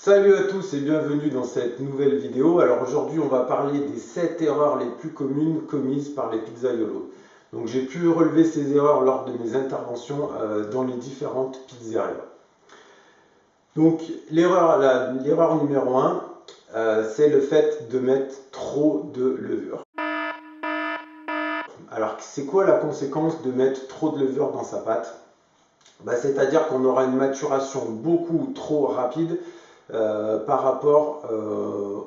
Salut à tous et bienvenue dans cette nouvelle vidéo. Alors aujourd'hui on va parler des 7 erreurs les plus communes commises par les pizzaiolos. Donc j'ai pu relever ces erreurs lors de mes interventions dans les différentes pizzerias. Donc l'erreur numéro 1, c'est le fait de mettre trop de levure. Alors c'est quoi la conséquence de mettre trop de levure dans sa pâte? C'est-à-dire qu'on aura une maturation beaucoup trop rapide par rapport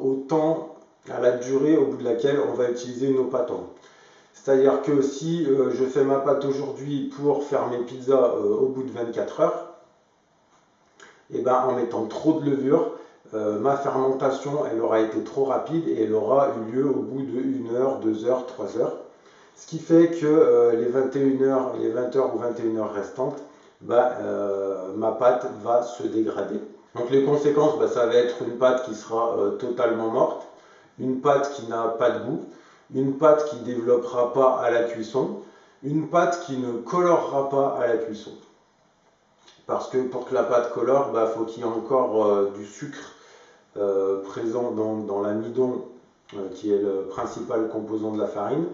au temps, à la durée au bout de laquelle on va utiliser nos pâtons. C'est-à-dire que si je fais ma pâte aujourd'hui pour faire mes pizzas au bout de 24 heures, et ben, en mettant trop de levure, ma fermentation elle aura été trop rapide et elle aura eu lieu au bout de 1 heure, 2 heures, 3 heures. Ce qui fait que les 21 heures, les 20 heures ou 21 heures restantes, ma pâte va se dégrader. Donc les conséquences, ça va être une pâte qui sera totalement morte, une pâte qui n'a pas de goût, une pâte qui ne développera pas à la cuisson, une pâte qui ne colorera pas à la cuisson. Parce que pour que la pâte colore, faut qu'il y ait encore du sucre présent dans l'amidon, qui est le principal composant de la farine.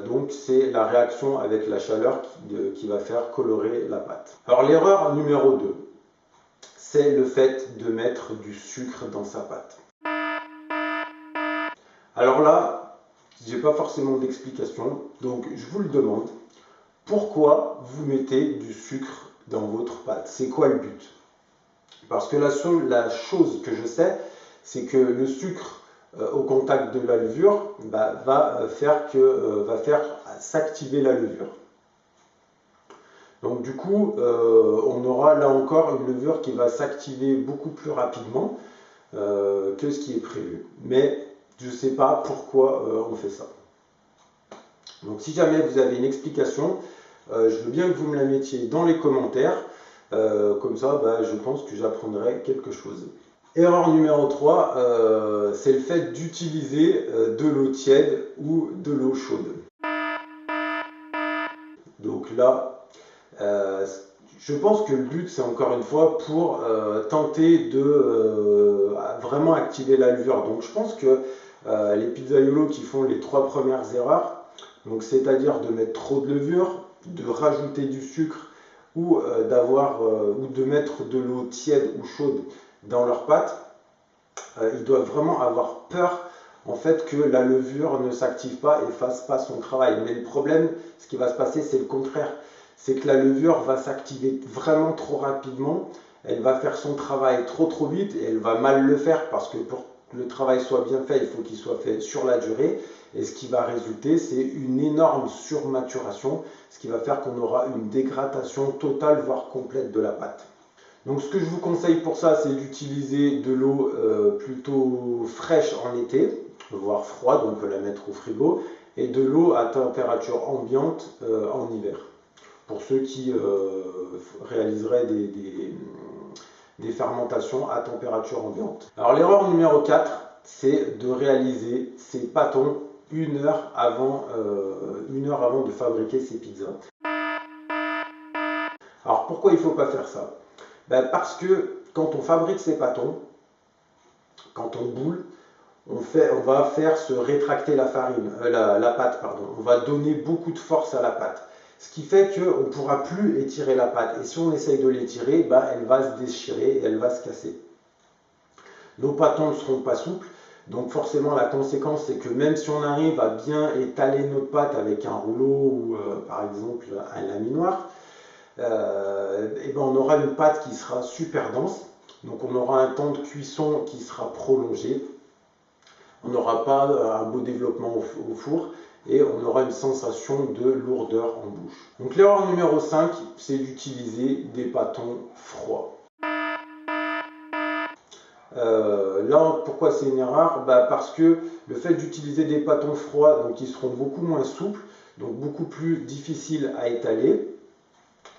Donc c'est la réaction avec la chaleur qui va faire colorer la pâte. Alors l'erreur numéro 2, c'est le fait de mettre du sucre dans sa pâte. Alors là, j'ai pas forcément d'explication, donc je vous le demande. Pourquoi vous mettez du sucre dans votre pâte? C'est quoi le but? Parce que la chose que je sais, c'est que le sucre au contact de la levure va faire s'activer la levure. Donc du coup, on aura là encore une levure qui va s'activer beaucoup plus rapidement que ce qui est prévu. Mais je ne sais pas pourquoi on fait ça. Donc si jamais vous avez une explication, je veux bien que vous me la mettiez dans les commentaires. Comme ça, je pense que j'apprendrai quelque chose. Erreur numéro 3, c'est le fait d'utiliser de l'eau tiède ou de l'eau chaude. Donc là, je pense que le but, c'est encore une fois pour tenter de vraiment activer la levure. Donc je pense que les pizzaiolos qui font les 3 premières erreurs, c'est-à-dire de mettre trop de levure, de rajouter du sucre ou de mettre de l'eau tiède ou chaude dans leur pâte, ils doivent vraiment avoir peur en fait que la levure ne s'active pas et fasse pas son travail. Mais le problème, ce qui va se passer, c'est le contraire. C'est que la levure va s'activer vraiment trop rapidement, elle va faire son travail trop vite et elle va mal le faire parce que pour que le travail soit bien fait, il faut qu'il soit fait sur la durée. Et ce qui va résulter, c'est une énorme surmaturation, ce qui va faire qu'on aura une dégradation totale, voire complète de la pâte. Donc ce que je vous conseille pour ça, c'est d'utiliser de l'eau plutôt fraîche en été, voire froide, on peut la mettre au frigo, et de l'eau à température ambiante en hiver. Pour ceux qui réaliseraient des fermentations à température ambiante. Alors l'erreur numéro 4, c'est de réaliser ces pâtons 1 heure avant de fabriquer ces pizzas. Alors pourquoi il ne faut pas faire ça? Parce que quand on fabrique ces pâtons, quand on boule, on va faire se rétracter la pâte. On va donner beaucoup de force à la pâte. Ce qui fait qu'on ne pourra plus étirer la pâte. Et si on essaye de l'étirer, elle va se déchirer et elle va se casser. Nos pâtons ne seront pas souples. Donc forcément, la conséquence, c'est que même si on arrive à bien étaler notre pâte avec un rouleau ou par exemple un laminoir, on aura une pâte qui sera super dense. Donc on aura un temps de cuisson qui sera prolongé. On n'aura pas un beau développement au four et on aura une sensation de lourdeur en bouche. Donc l'erreur numéro 5, c'est d'utiliser des pâtons froids. Là, pourquoi c'est une erreur? Parce que le fait d'utiliser des pâtons froids, donc ils seront beaucoup moins souples, donc beaucoup plus difficiles à étaler.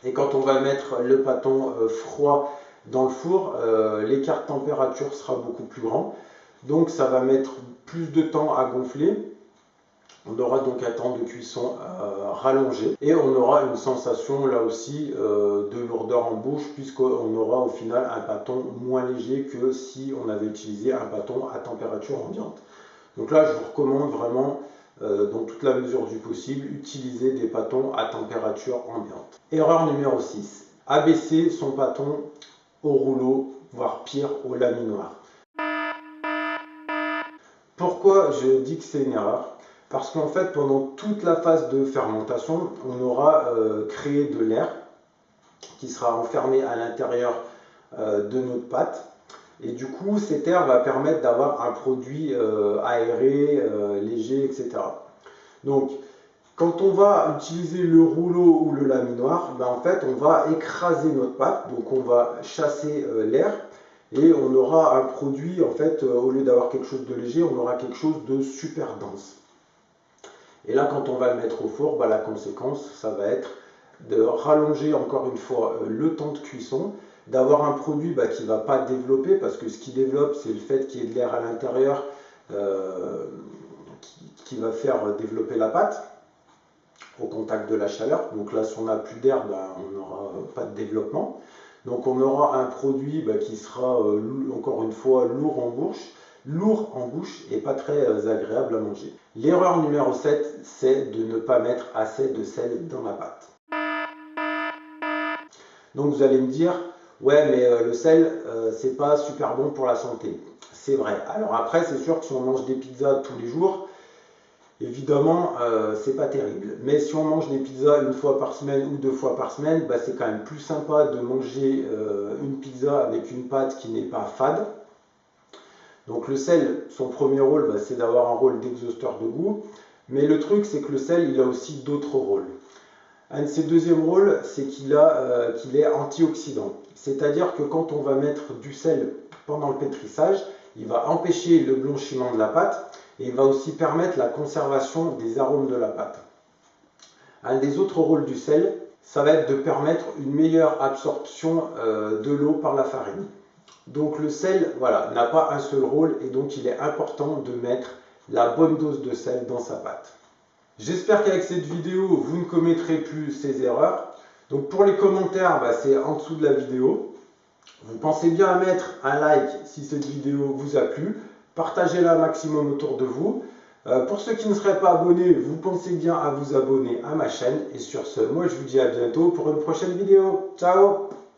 Et quand on va mettre le pâton froid dans le four, l'écart de température sera beaucoup plus grand. Donc ça va mettre plus de temps à gonfler. On aura donc un temps de cuisson rallongé et on aura une sensation là aussi de lourdeur en bouche puisqu'on aura au final un pâton moins léger que si on avait utilisé un pâton à température ambiante. Donc là, je vous recommande vraiment, dans toute la mesure du possible, utiliser des pâtons à température ambiante. Erreur numéro 6, abaisser son pâton au rouleau, voire pire, au laminoir. Pourquoi je dis que c'est une erreur? Parce qu'en fait, pendant toute la phase de fermentation, on aura créé de l'air qui sera enfermé à l'intérieur de notre pâte. Et du coup, cet air va permettre d'avoir un produit aéré, léger, etc. Donc, quand on va utiliser le rouleau ou le laminoir, ben en fait, on va écraser notre pâte, donc on va chasser l'air et on aura un produit, en fait, au lieu d'avoir quelque chose de léger, on aura quelque chose de super dense. Et là, quand on va le mettre au four, ben, la conséquence, ça va être de rallonger encore une fois le temps de cuisson, d'avoir un produit qui ne va pas développer, parce que ce qui développe, c'est le fait qu'il y ait de l'air à l'intérieur qui va faire développer la pâte au contact de la chaleur. Donc là, si on n'a plus d'air, on n'aura pas de développement. Donc on aura un produit qui sera encore une fois lourd en bouche et pas très agréable à manger. L'erreur numéro 7, c'est de ne pas mettre assez de sel dans la pâte. Donc vous allez me dire, ouais mais le sel c'est pas super bon pour la santé. C'est vrai. Alors après c'est sûr que si on mange des pizzas tous les jours, évidemment c'est pas terrible. Mais si on mange des pizzas une fois par semaine ou 2 fois par semaine, c'est quand même plus sympa de manger une pizza avec une pâte qui n'est pas fade. Donc le sel, son premier rôle, c'est d'avoir un rôle d'exhausteur de goût. Mais le truc c'est que le sel il a aussi d'autres rôles. Un de ses deuxièmes rôles, c'est qu'il est antioxydant. C'est-à-dire que quand on va mettre du sel pendant le pétrissage, il va empêcher le blanchiment de la pâte et il va aussi permettre la conservation des arômes de la pâte. Un des autres rôles du sel, ça va être de permettre une meilleure absorption de l'eau par la farine. Donc le sel, voilà, n'a pas un seul rôle et donc il est important de mettre la bonne dose de sel dans sa pâte. J'espère qu'avec cette vidéo, vous ne commettrez plus ces erreurs. Donc pour les commentaires, c'est en dessous de la vidéo. Vous pensez bien à mettre un like si cette vidéo vous a plu. Partagez-la un maximum autour de vous. Pour ceux qui ne seraient pas abonnés, vous pensez bien à vous abonner à ma chaîne. Et sur ce, moi je vous dis à bientôt pour une prochaine vidéo. Ciao!